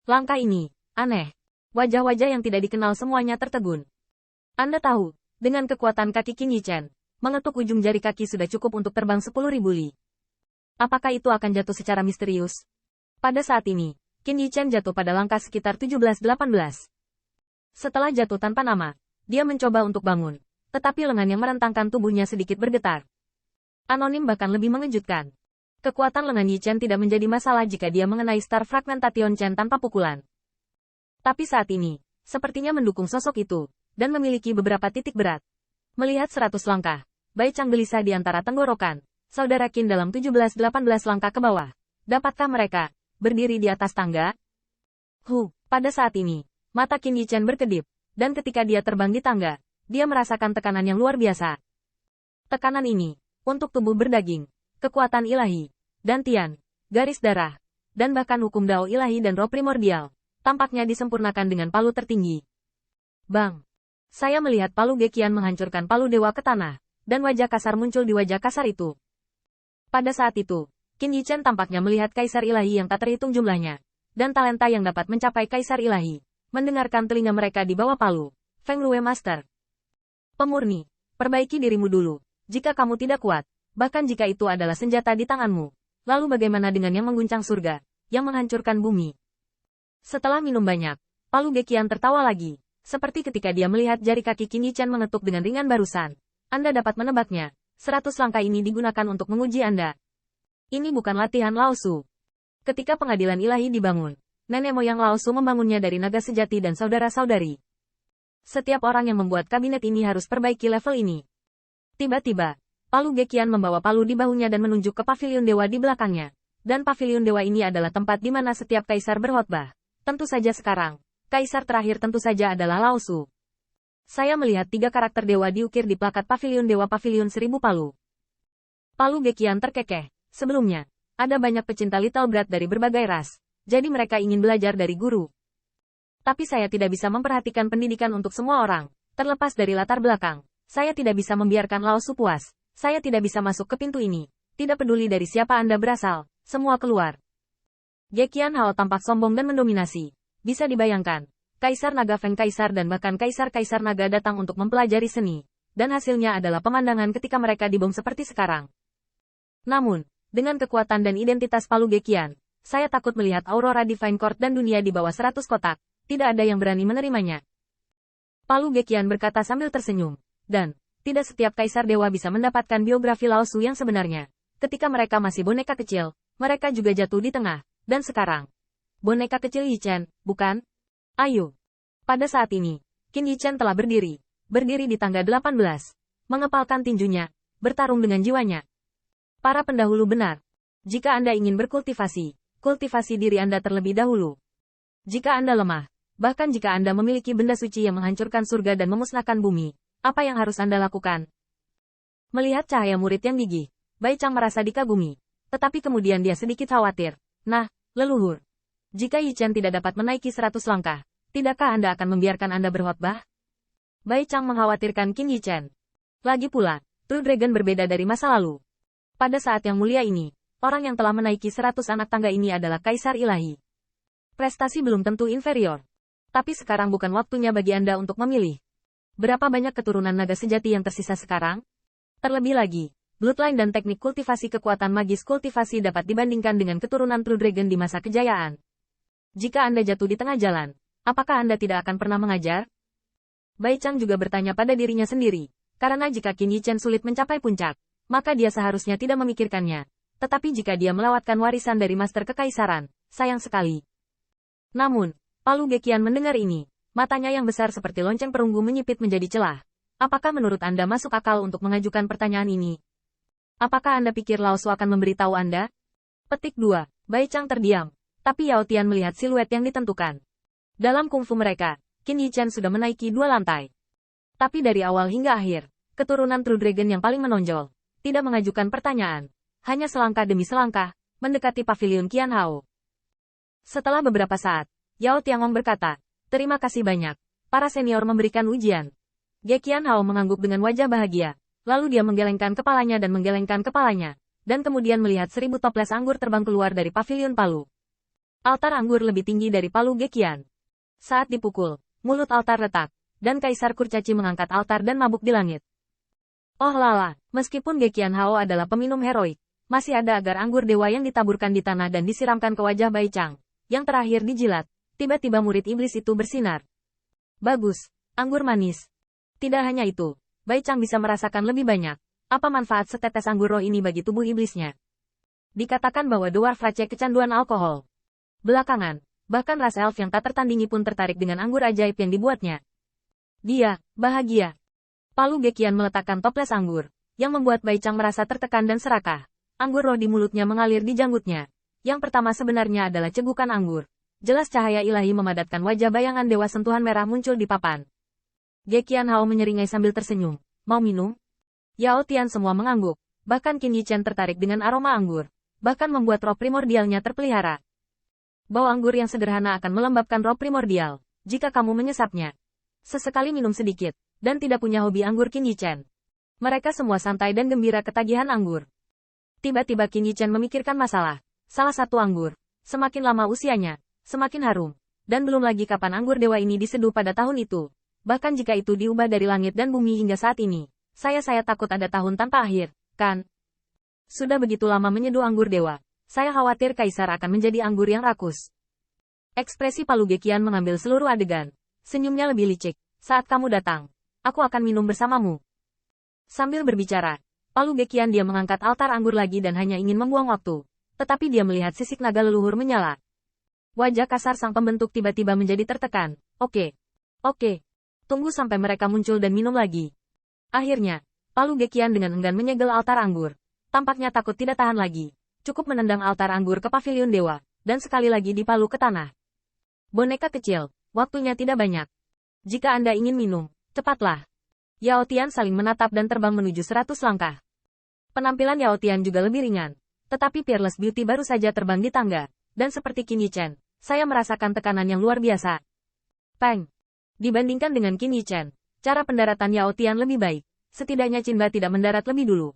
Langkah ini, aneh. Wajah-wajah yang tidak dikenal semuanya tertegun. Anda tahu, dengan kekuatan kaki Qin Yichen, mengetuk ujung jari kaki sudah cukup untuk terbang 10.000 li. Apakah itu akan jatuh secara misterius? Pada saat ini, Qin Yichen jatuh pada langkah sekitar 17-18. Setelah jatuh tanpa nama, dia mencoba untuk bangun, tetapi lengan yang merentangkan tubuhnya sedikit bergetar. Anonim bahkan lebih mengejutkan. Kekuatan lengan Yichen tidak menjadi masalah jika dia mengenai Star Fragmentation Chen tanpa pukulan. Tapi saat ini, sepertinya mendukung sosok itu, dan memiliki beberapa titik berat. Melihat 100 langkah, Bai Chang gelisah di antara tenggorokan. Saudara Qin dalam 17-18 langkah ke bawah. Dapatkah mereka berdiri di atas tangga? Pada saat ini, mata Qin Yichen berkedip, dan ketika dia terbang di tangga, dia merasakan tekanan yang luar biasa. Tekanan ini, untuk tubuh berdaging, kekuatan ilahi, dantian, garis darah, dan bahkan hukum dao ilahi dan roh primordial, tampaknya disempurnakan dengan palu tertinggi. Bang! Saya melihat palu Gekian menghancurkan palu dewa ke tanah, dan wajah kasar muncul di wajah kasar itu. Pada saat itu, Qin Yichen tampaknya melihat kaisar ilahi yang tak terhitung jumlahnya, dan talenta yang dapat mencapai kaisar ilahi, mendengarkan telinga mereka di bawah palu. Feng Lue Master. Pemurni, perbaiki dirimu dulu, jika kamu tidak kuat, bahkan jika itu adalah senjata di tanganmu. Lalu bagaimana dengan yang mengguncang surga, yang menghancurkan bumi? Setelah minum banyak, palu Gekian tertawa lagi, seperti ketika dia melihat jari kaki Qin Yichen mengetuk dengan ringan barusan. Anda dapat menebaknya, 100 langkah ini digunakan untuk menguji Anda. Ini bukan latihan Lao Su. Ketika pengadilan ilahi dibangun, nenek moyang Lao Su membangunnya dari naga sejati dan saudara-saudari. Setiap orang yang membuat kabinet ini harus perbaiki level ini. Tiba-tiba, palu Gekian membawa palu di bahunya dan menunjuk ke paviliun dewa di belakangnya. Dan paviliun dewa ini adalah tempat di mana setiap kaisar berkhotbah. Tentu saja sekarang, kaisar terakhir tentu saja adalah Lao Su. Saya melihat 3 karakter dewa diukir di plakat paviliun dewa paviliun 1000 palu. Palu Gekian terkekeh. Sebelumnya, ada banyak pecinta Little Brat dari berbagai ras, jadi mereka ingin belajar dari guru. Tapi saya tidak bisa memperhatikan pendidikan untuk semua orang, terlepas dari latar belakang. Saya tidak bisa membiarkan Lao Su puas. Saya tidak bisa masuk ke pintu ini. Tidak peduli dari siapa Anda berasal, semua keluar. Gekian Hao tampak sombong dan mendominasi. Bisa dibayangkan, Kaisar Naga Feng Kaisar dan bahkan Kaisar-Kaisar Naga datang untuk mempelajari seni. Dan hasilnya adalah pemandangan ketika mereka dibom seperti sekarang. Namun, dengan kekuatan dan identitas palu Gekian, saya takut melihat Aurora Divine Court dan dunia di bawah 100 kotak. Tidak ada yang berani menerimanya. Palu Gekian berkata sambil tersenyum. Dan, tidak setiap kaisar dewa bisa mendapatkan biografi Lao Su yang sebenarnya. Ketika mereka masih boneka kecil, mereka juga jatuh di tengah. Dan sekarang, boneka kecil Yichen, bukan? Ayo. Pada saat ini, Qin Yichen telah berdiri. Berdiri di tangga 18. Mengepalkan tinjunya, bertarung dengan jiwanya. Para pendahulu benar. Jika Anda ingin berkultivasi, kultivasi diri Anda terlebih dahulu. Jika Anda lemah, bahkan jika Anda memiliki benda suci yang menghancurkan surga dan memusnahkan bumi, apa yang harus Anda lakukan? Melihat cahaya murid yang gigih, Bai Chang merasa dikagumi. Tetapi kemudian dia sedikit khawatir. Nah, leluhur. Jika Yichen tidak dapat menaiki 100 langkah, tidakkah Anda akan membiarkan Anda berkhotbah? Bai Chang mengkhawatirkan Qin Yichen. Lagi pula, True Dragon berbeda dari masa lalu. Pada saat yang mulia ini, orang yang telah menaiki 100 anak tangga ini adalah Kaisar Ilahi. Prestasi belum tentu inferior. Tapi sekarang bukan waktunya bagi Anda untuk memilih. Berapa banyak keturunan naga sejati yang tersisa sekarang? Terlebih lagi, bloodline dan teknik kultivasi kekuatan magis kultivasi dapat dibandingkan dengan keturunan True Dragon di masa kejayaan. Jika Anda jatuh di tengah jalan, apakah Anda tidak akan pernah mengajar? Bai Chang juga bertanya pada dirinya sendiri, karena jika Qin Yichen sulit mencapai puncak, maka dia seharusnya tidak memikirkannya. Tetapi jika dia melewatkan warisan dari Master Kekaisaran, sayang sekali. Namun, Palu Gekian mendengar ini. Matanya yang besar seperti lonceng perunggu menyipit menjadi celah. Apakah menurut Anda masuk akal untuk mengajukan pertanyaan ini? Apakah Anda pikir Lao Su akan memberitahu Anda? Petik 2. Bai Chang terdiam. Tapi Yao Tian melihat siluet yang ditentukan. Dalam kungfu mereka, Qin Yichen sudah menaiki 2 lantai. Tapi dari awal hingga akhir, keturunan True Dragon yang paling menonjol, tidak mengajukan pertanyaan. Hanya selangkah demi selangkah, mendekati paviliun Qian Hao. Setelah beberapa saat, Yao Tiangong berkata, "Terima kasih banyak. Para senior memberikan ujian." Gekian Hao mengangguk dengan wajah bahagia. Lalu dia menggelengkan kepalanya dan menggelengkan kepalanya. Dan kemudian melihat 1000 toples anggur terbang keluar dari paviliun Palu. Altar anggur lebih tinggi dari palu Gekian. Saat dipukul, mulut altar retak, dan Kaisar Kurcaci mengangkat altar dan mabuk di langit. Oh lala, meskipun Gekian Hao adalah peminum heroik, masih ada agar anggur dewa yang ditaburkan di tanah dan disiramkan ke wajah Bai Chang. Yang terakhir dijilat, tiba-tiba murid iblis itu bersinar. Bagus, anggur manis. Tidak hanya itu, Bai Chang bisa merasakan lebih banyak. Apa manfaat setetes anggur roh ini bagi tubuh iblisnya? Dikatakan bahwa dwarf Rache kecanduan alkohol. Belakangan, bahkan ras elf yang tak tertandingi pun tertarik dengan anggur ajaib yang dibuatnya. Dia, bahagia. Palu Gekian meletakkan toples anggur, yang membuat Bai Chang merasa tertekan dan serakah. Anggur roh di mulutnya mengalir di janggutnya. Yang pertama sebenarnya adalah cegukan anggur. Jelas cahaya ilahi memadatkan wajah bayangan dewa sentuhan merah muncul di papan. Gekian Hao menyeringai sambil tersenyum. Mau minum? Yao Tian semua mengangguk. Bahkan Qin Yichen tertarik dengan aroma anggur. Bahkan membuat roh primordialnya terpelihara. Bau anggur yang sederhana akan melembabkan roh primordial, jika kamu menyesapnya. Sesekali minum sedikit, dan tidak punya hobi anggur Qin Yichen. Mereka semua santai dan gembira ketagihan anggur. Tiba-tiba Qin Yichen memikirkan masalah. Salah satu anggur, semakin lama usianya, semakin harum. Dan belum lagi kapan anggur dewa ini diseduh pada tahun itu. Bahkan jika itu diubah dari langit dan bumi hingga saat ini, saya takut ada tahun tanpa akhir, kan? Sudah begitu lama menyeduh anggur dewa. Saya khawatir Kaisar akan menjadi anggur yang rakus. Ekspresi Palu Gekian mengambil seluruh adegan. Senyumnya lebih licik. Saat kamu datang, aku akan minum bersamamu. Sambil berbicara, Palu Gekian dia mengangkat altar anggur lagi dan hanya ingin membuang waktu. Tetapi dia melihat sisik naga leluhur menyala. Wajah kasar sang pembentuk tiba-tiba menjadi tertekan. Oke. Tunggu sampai mereka muncul dan minum lagi. Akhirnya, Palu Gekian dengan enggan menyegel altar anggur. Tampaknya takut tidak tahan lagi. Cukup menendang altar anggur ke pavilion dewa, dan sekali lagi dipalu ke tanah. Boneka kecil, waktunya tidak banyak. Jika Anda ingin minum, cepatlah. Yao Tian saling menatap dan terbang menuju 100 langkah. Penampilan Yao Tian juga lebih ringan, tetapi Peerless Beauty baru saja terbang di tangga, dan seperti Qin Yichen, saya merasakan tekanan yang luar biasa. Peng. Dibandingkan dengan Qin Yichen, cara pendaratan Yao Tian lebih baik, setidaknya Qinba tidak mendarat lebih dulu.